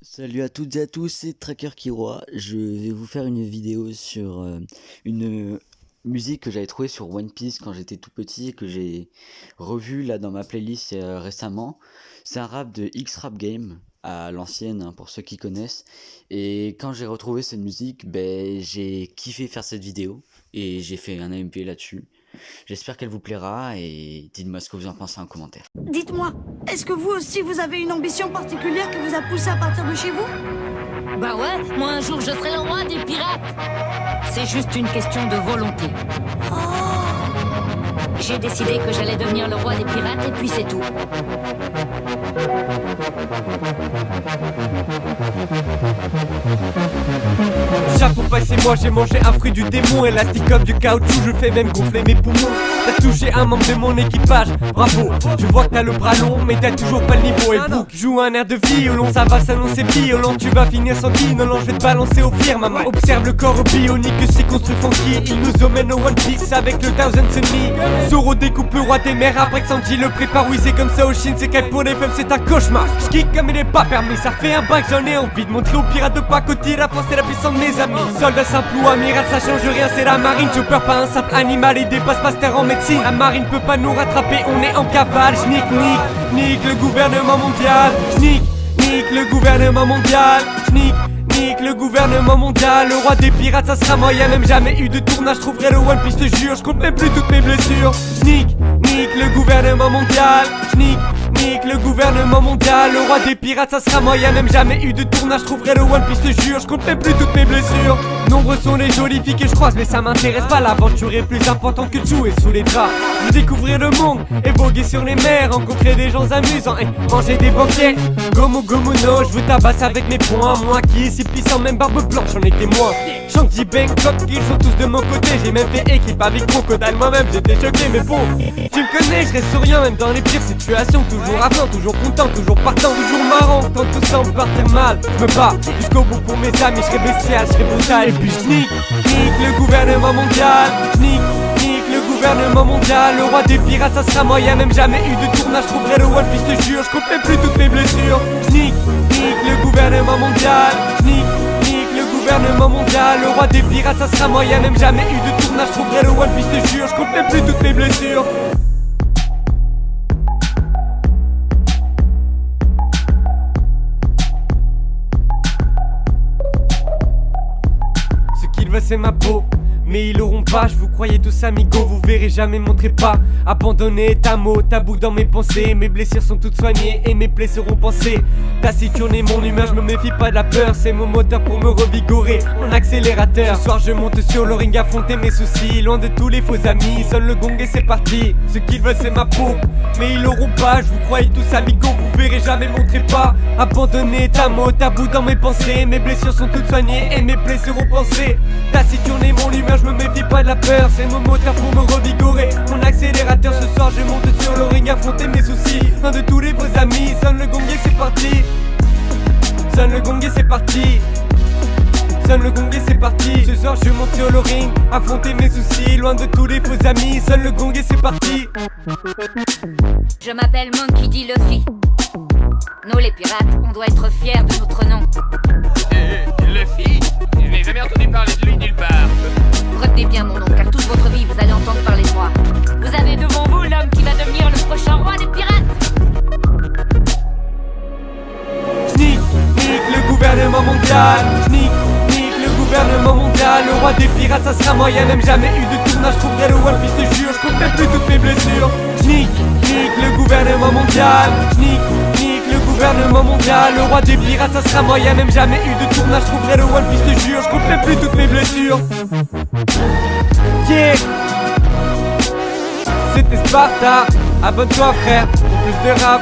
Salut à toutes et à tous, c'est Tracker Kiroa. Je vais vous faire une vidéo sur une musique que j'avais trouvée sur One Piece quand j'étais tout petit et que j'ai revu là dans ma playlist récemment. C'est un rap de X-Rap Game à l'ancienne, hein, pour ceux qui connaissent. Et quand j'ai retrouvé cette musique, j'ai kiffé faire cette vidéo et j'ai fait un AMV là-dessus. J'espère qu'elle vous plaira et dites-moi ce que vous en pensez en commentaire. Dites-moi, est-ce que vous aussi vous avez une ambition particulière qui vous a poussé à partir de chez vous? Bah ouais, moi un jour je serai le roi des pirates. C'est juste une question de volonté. J'ai décidé que j'allais devenir le roi des pirates et puis c'est tout. Chaque fois passé moi j'ai mangé un fruit du démon. Élastique comme du caoutchouc, je fais même gonfler mes poumons. T'as touché un membre de mon équipage, bravo. Je vois que t'as le bras long mais t'as toujours pas le niveau. Et Book joue un air de violon, ça va s'annoncer violent. Tu vas finir sans non, je vais te balancer au firmament. Observe le corps bionique que c'est construit funky. Il nous emmène au One Piece avec le Thousand Sunny. Zoro découpe le roi des mers après que Sanji le prépare. Oui c'est comme ça au Chine, c'est qu'elle pour les femmes c'est un cauchemar. J'kick comme il est pas permis, ça fait un bac j'en ai envie de montrer aux pirates de pas côté la force et la puissance de mes amis. Soldat simple ou amiral ça change rien, c'est la marine. Je perds pas un simple animal et dépasse pas terre en médecine. La marine peut pas nous rattraper, on est en cavale. J'nique, nique le gouvernement mondial. J'nique le gouvernement mondial. Nique le gouvernement mondial. Le roi des pirates ça sera moi, y'a même jamais eu de tournage. Je trouverai le One Piece, je te jure, je compte même plus toutes mes blessures. Nique le gouvernement mondial. Nique le gouvernement mondial. Le roi des pirates ça sera moi, y'a même jamais eu de tournage. Je trouverai le One Piece, je te jure, je compte même plus toutes mes blessures. Nombreux sont les jolies filles que je croise, mais ça m'intéresse pas. L'aventure est plus importante que de jouer sous les draps. Je veux découvrir le monde et voguer sur les mers, rencontrer des gens amusants et manger des banquets. Gomu no, je veux tabasser avec mes poings. Moi qui est si puissant, même barbe blanche, j'en ai témoin. Shang-Chi, Bangkok, ils sont tous de mon côté. J'ai même fait équipe avec Crocodile, moi-même j'étais choqué. Mais bon, tu me connais, je reste souriant même dans les pires situations. Toujours à fond, toujours content, toujours partant, toujours marrant. Quand tout semble partir mal, je me bats jusqu'au bout pour mes amis. Je serai bestial, je serai brutal. Et puis je nique le gouvernement mondial. Nique le gouvernement mondial. Le roi des pirates ça sera moi, y'a même jamais eu de tournage. Je trouverai le One Piece, je te jure, je compte même plus toutes mes blessures. Nique le gouvernement mondial. Nique le gouvernement mondial. Le roi des pirates ça sera moi, y'a même jamais eu de tournage. Je trouverai le One Piece, je te jure, je compte même plus toutes mes blessures. Ce qu'il veut c'est ma peau, mais ils l'auront pas, je vous croyais tous amigos, vous verrez jamais mon trépas. Abandonné est un mot, tabou dans mes pensées. Mes blessures sont toutes soignées et mes plaies seront pansées. Taciturne est mon humeur, je me méfie pas de la peur. C'est mon moteur pour me revigorer, mon accélérateur. Ce soir je monte sur le ring, affronter mes soucis. Loin de tous les faux amis, sonne le gong et c'est parti. Ce qu'ils veulent c'est ma peau, mais ils l'auront pas. Je vous croyais tous amigos, vous verrez jamais mon trépas. Abandonné est un mot, tabou dans mes pensées. Mes blessures sont toutes soignées et mes plaies seront pansées. Taciturne est mon humeur, je me méfie pas de la peur. C'est mon moteur pour me revigorer, mon accélérateur. Ce soir je monte sur le ring, affronter mes soucis. Loin de tous les vrais amis, sonne le gong et c'est parti. Sonne le gong et c'est parti. Sonne le gong et c'est parti. Ce soir je monte sur le ring, affronter mes soucis. Loin de tous les faux amis, sonne le gong et c'est parti. Je m'appelle Monkey D. Luffy. Nous les pirates, on doit être fiers de notre nom. Luffy? Je n'ai jamais entendu parler de lui nulle part. Retenez bien mon nom, car toute votre vie vous allez entendre parler de moi. Vous avez devant vous l'homme qui va devenir le prochain roi des pirates. Nique le gouvernement mondial. Nique le gouvernement mondial. Le roi des pirates ça sera moi, y'a même jamais eu de tournage. Je trouverai le One Piece, je te jure, je compte même plus toutes mes blessures. Nique le gouvernement mondial. Nique le gouvernement mondial. Le roi des pirates ça sera moi, y'a même jamais eu de tournage. Je trouverai le One Piece, je te jure, je compte même plus toutes mes blessures. Yeah, c'était Sparta. Abonne-toi frère pour plus de rap.